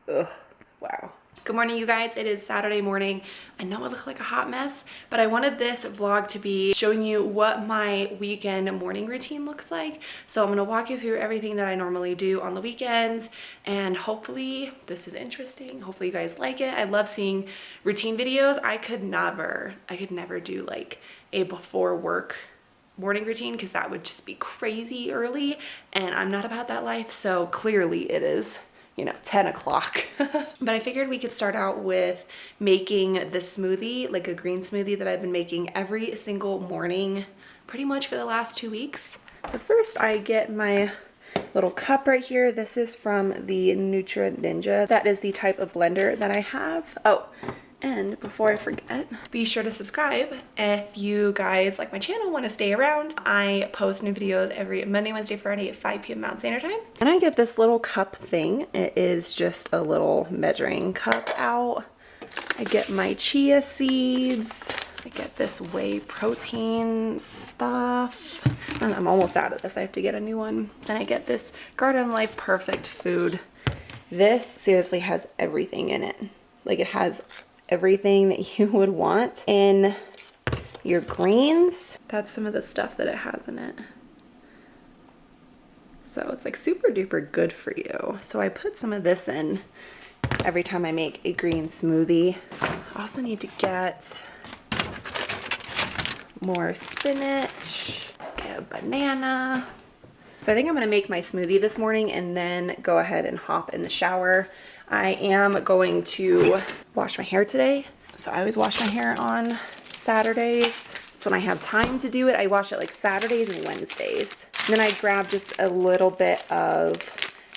Ugh, wow. Good morning, you guys. It is Saturday morning. I know I look like a hot mess, but I wanted this vlog to be showing you what my weekend morning routine looks like. So I'm gonna walk you through everything that I normally do on the weekends, and hopefully this is interesting. Hopefully you guys like it. I love seeing routine videos. I could never do like a before work morning routine because that would just be crazy early, and I'm not about that life. So clearly it is, you know, 10 o'clock. But I figured we could start out with making the smoothie, like a green smoothie that I've been making every single morning pretty much for the last 2 weeks. So first I get my little cup right here. This is from the Nutra Ninja. That is the type of blender that I have. Oh, and before I forget, be sure to subscribe if you guys like my channel, want to stay around. I post new videos every Monday, Wednesday, Friday at 5 p.m. Mountain Standard Time. And I get this little cup thing. It is just a little measuring cup out. I get my chia seeds. I get this whey protein stuff. And I'm almost out of this. I have to get a new one. Then I get this Garden Life Perfect Food. This seriously has everything in it. Like, it has everything that you would want in your greens. That's some of the stuff that it has in it. So it's like super duper good for you. So I put some of this in every time I make a green smoothie. I also need to get more spinach, get a banana. So I think I'm gonna make my smoothie this morning and then go ahead and hop in the shower. I am going to wash my hair today. So I always wash my hair on Saturdays. It's when I have time to do it. I wash it like Saturdays and Wednesdays. And then I grab just a little bit of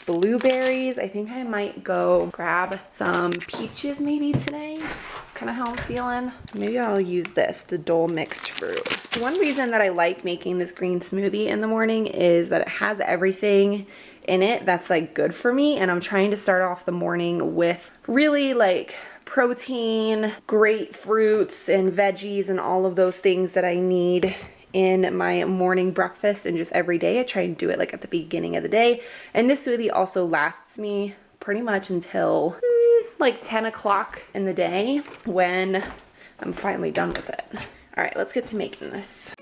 blueberries. I think I might go grab some peaches maybe today. That's kind of how I'm feeling. Maybe I'll use this, the Dole mixed fruit. One reason that I like making this green smoothie in the morning is that it has everything in it that's like good for me, and I'm trying to start off the morning with really like protein, great fruits and veggies and all of those things that I need in my morning breakfast. And just every day I try and do it like at the beginning of the day. And this smoothie also lasts me pretty much until like 10 o'clock in the day when I'm finally done with it. All right, let's get to making this.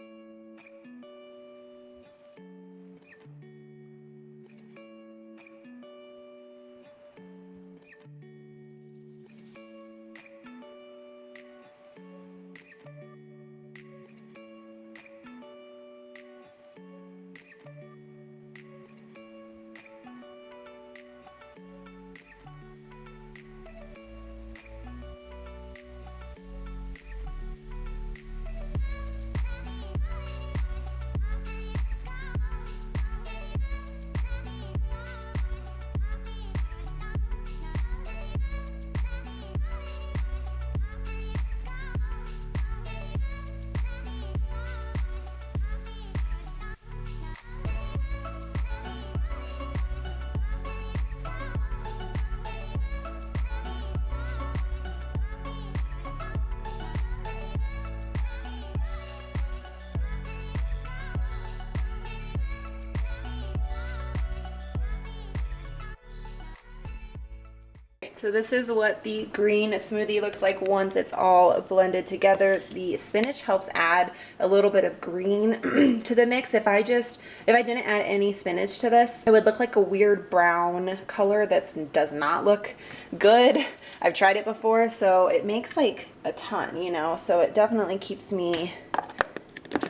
So this is what the green smoothie looks like once it's all blended together. The spinach helps add a little bit of green to the mix. If I didn't add any spinach to this, it would look like a weird brown color that does not look good. I've tried it before, so it makes like a ton, you know, so it definitely keeps me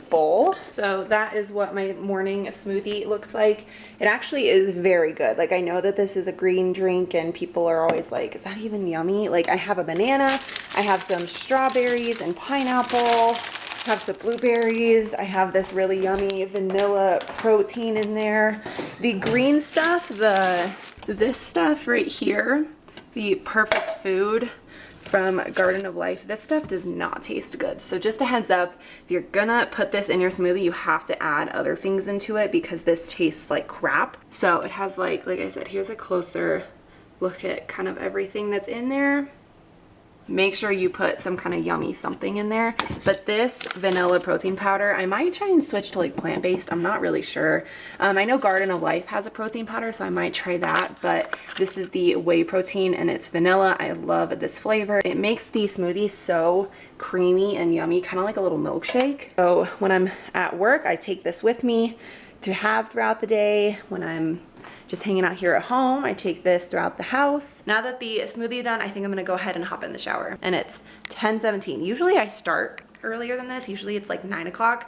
full. So that is what my morning smoothie looks like. It actually is very good. Like, I know that this is a green drink and people are always like, is that even yummy? Like, I have a banana, I have some strawberries and pineapple, I have some blueberries, I have this really yummy vanilla protein in there. The green stuff, this stuff right here, the Perfect Food from Garden of Life, this stuff does not taste good. So just a heads up, if you're gonna put this in your smoothie, you have to add other things into it because this tastes like crap. So it has like I said, here's a closer look at kind of everything that's in there. make sure you put some kind of yummy something in there. But this vanilla protein powder, I might try and switch to like plant-based. I'm not really sure. I know Garden of Life has a protein powder, so I might try that. But this is the whey protein and it's vanilla. I love this flavor. It makes the smoothie so creamy and yummy, kind of like a little milkshake. So when I'm at work, I take this with me to have throughout the day. When I'm just hanging out here at home, I take this throughout the house. Now that the smoothie is done, I think I'm gonna go ahead and hop in the shower. And it's 10:17. Usually I start earlier than this. Usually it's like 9 o'clock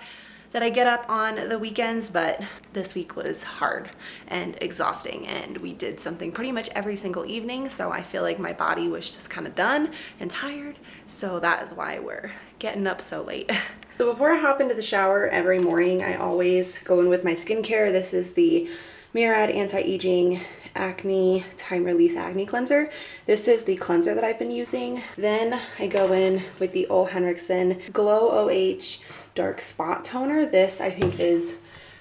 that I get up on the weekends, but this week was hard and exhausting, and we did something pretty much every single evening, so I feel like my body was just kind of done and tired, so that is why we're getting up so late. So before I hop into the shower every morning, I always go in with my skincare. This is the Murad Anti-Aging Acne Time Release Acne Cleanser. This is the cleanser that I've been using. Then I go in with the Ole Henriksen Glow OH Dark Spot Toner. This I think is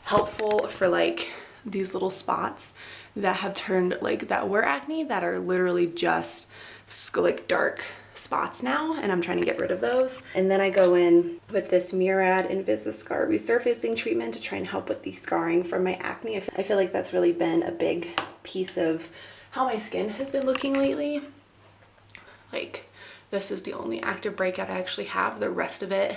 helpful for like these little spots that have turned like that were acne that are literally just like dark spots now, and I'm trying to get rid of those. And then I go in with this Murad Invisiscar resurfacing treatment to try and help with the scarring from my acne. I feel like that's really been a big piece of how my skin has been looking lately. Like, this is the only active breakout I actually have. The rest of it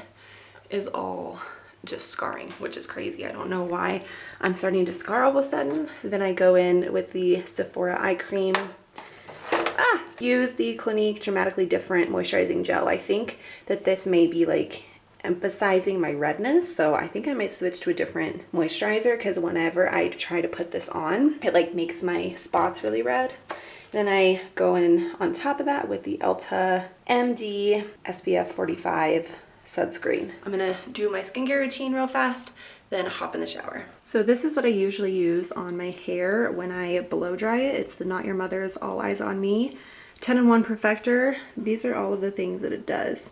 is all just scarring, which is crazy. I don't know why I'm starting to scar all of a sudden. Then I go in with the Sephora eye cream. Use the Clinique Dramatically Different Moisturizing Gel. I think that this may be like emphasizing my redness, so I think I might switch to a different moisturizer, because whenever I try to put this on, it like makes my spots really red. Then I go in on top of that with the Elta MD SPF 45 sunscreen. I'm gonna do my skincare routine real fast, then hop in the shower. So this is what I usually use on my hair when I blow dry it. It's the Not Your Mother's All Eyes on Me 10-in-1 Perfector. These are all of the things that it does.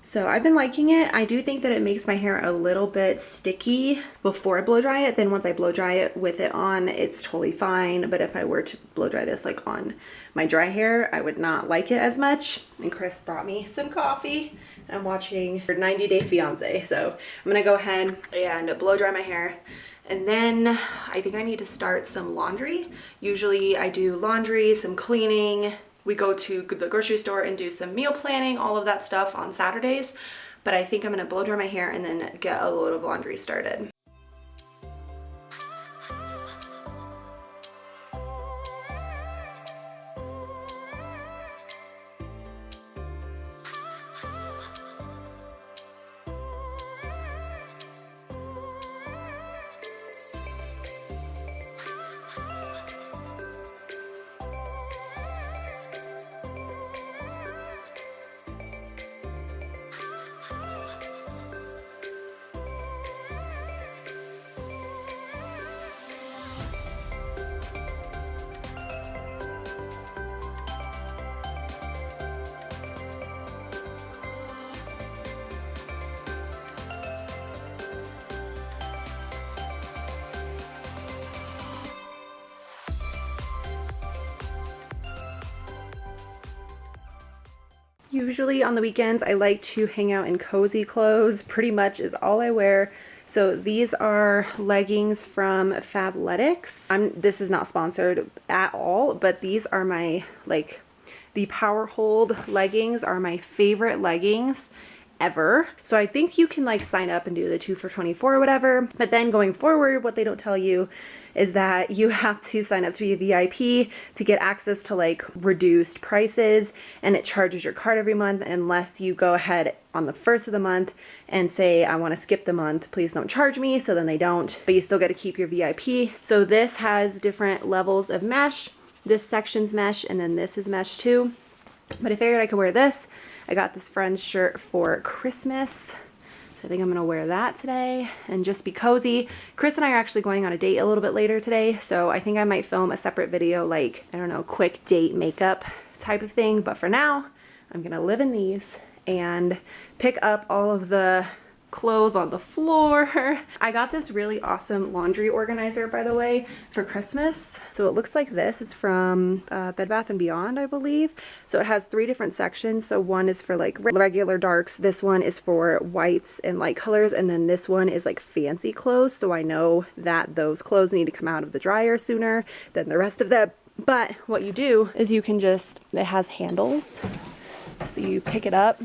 So I've been liking it. I do think that it makes my hair a little bit sticky before I blow dry it. Then once I blow dry it with it on, it's totally fine. But if I were to blow dry this like on my dry hair, I would not like it as much. And Chris brought me some coffee. I'm watching 90 Day Fiance. So I'm gonna go ahead and blow dry my hair. And then I think I need to start some laundry. Usually I do laundry, some cleaning. We go to the grocery store and do some meal planning, all of that stuff on Saturdays. But I think I'm gonna blow dry my hair and then get a load of laundry started. Usually on the weekends, I like to hang out in cozy clothes. Pretty much is all I wear. So these are leggings from Fabletics. This is not sponsored at all, but these are my, like, the Power Hold leggings are my favorite leggings ever. So I think you can like sign up and do the 2 for $24 or whatever. But then going forward, what they don't tell you is that you have to sign up to be a VIP to get access to like reduced prices, and it charges your card every month unless you go ahead on the first of the month and say, I want to skip the month, please don't charge me. So then they don't, but you still get to keep your VIP. So this has different levels of mesh. This section's mesh, and then this is mesh too. But I figured I could wear this. I got this friend's shirt for Christmas. So I think I'm gonna wear that today and just be cozy. Chris and I are actually going on a date a little bit later today, so I think I might film a separate video, like, I don't know, quick date makeup type of thing. But for now, I'm gonna live in these and pick up all of the clothes on the floor. I got this really awesome laundry organizer, by the way, for Christmas. So it looks like this. It's from Bed Bath & Beyond, I believe. So it has 3 different sections. So one is for like regular darks. This one is for whites and light colors. And then this one is like fancy clothes. So I know that those clothes need to come out of the dryer sooner than the rest of them. But what you do is you can just, it has handles. So you pick it up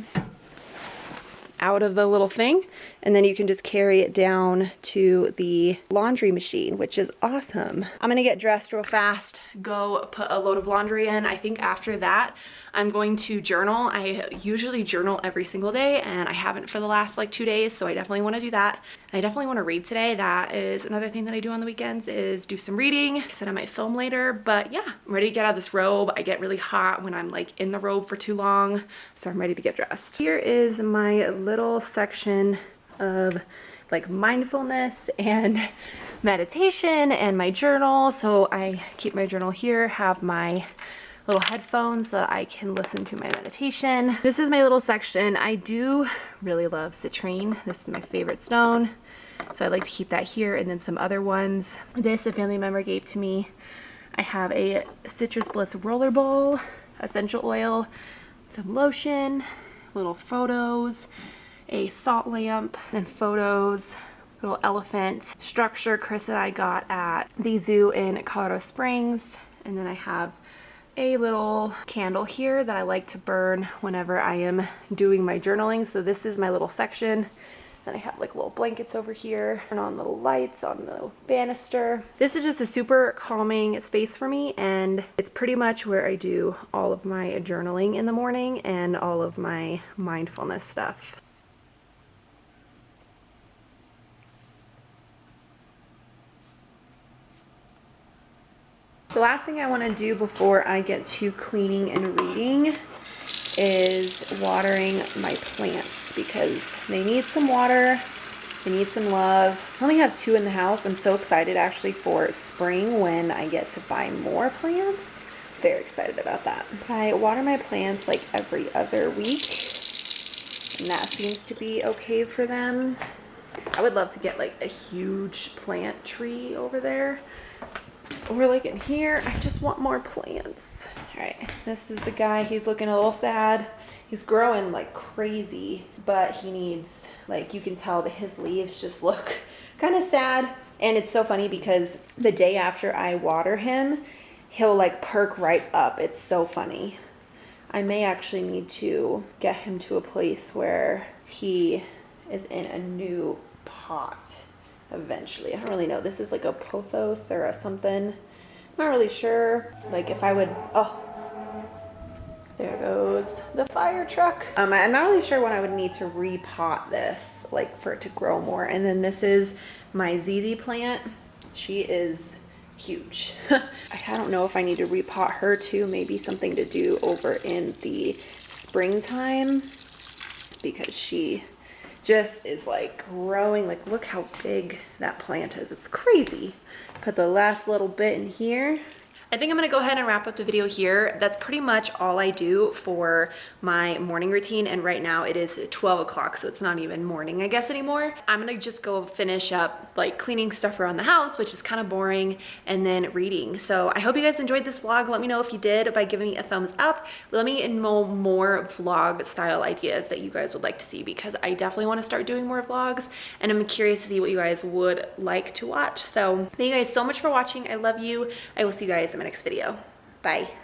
out of the little thing, and then you can just carry it down to the laundry machine, which is awesome. I'm gonna get dressed real fast, go put a load of laundry in. I think after that, I'm going to journal. I usually journal every single day, and I haven't for the last like 2 days, so I definitely wanna do that. And I definitely wanna read today. That is another thing that I do on the weekends, is do some reading. I said I might film later, but yeah, I'm ready to get out of this robe. I get really hot when I'm like in the robe for too long, so I'm ready to get dressed. Here is my little section of like mindfulness and meditation and my journal. So I keep my journal here, have my little headphones so that I can listen to my meditation. This is my little section. I do really love citrine. This is my favorite stone, so I like to keep that here, and then some other ones. This a family member gave to me. I have a citrus bliss roller ball, essential oil, some lotion, little photos, a salt lamp, and photos, little elephant structure Chris and I got at the zoo in Colorado Springs. And then I have a little candle here that I like to burn whenever I am doing my journaling. So this is my little section. Then I have like little blankets over here, and on little lights on the banister. This is just a super calming space for me, and it's pretty much where I do all of my journaling in the morning and all of my mindfulness stuff. The last thing I want to do before I get to cleaning and reading is watering my plants, because they need some water, they need some love. I only have 2 in the house. I'm so excited actually for spring when I get to buy more plants. Very excited about that. I water my plants like every other week, and that seems to be okay for them. I would love to get like a huge plant tree over there. Or like in here, I just want more plants. All right, this is the guy. He's looking a little sad. He's growing like crazy, but he needs, like, you can tell that his leaves just look kind of sad. And it's so funny because the day after I water him, he'll like perk right up. It's so funny. I may actually need to get him to a place where he is in a new pot eventually. I don't really know. This is like a pothos or a something. I'm not really sure. Like if I would, oh, there goes the fire truck. I'm not really sure when I would need to repot this, like for it to grow more. And then this is my ZZ plant. She is huge. I don't know if I need to repot her too. Maybe something to do over in the springtime, because she just is like growing. Like look how big that plant is. It's crazy. Put the last little bit in here. I think I'm gonna go ahead and wrap up the video here. That's pretty much all I do for my morning routine, and right now it is 12 o'clock, so it's not even morning, I guess, anymore. I'm gonna just go finish up like cleaning stuff around the house, which is kind of boring, and then reading. So I hope you guys enjoyed this vlog. Let me know if you did by giving me a thumbs up. Let me know more vlog style ideas that you guys would like to see, because I definitely want to start doing more vlogs, and I'm curious to see what you guys would like to watch. So thank you guys so much for watching. I love you. I will see you guys in my next video. Bye.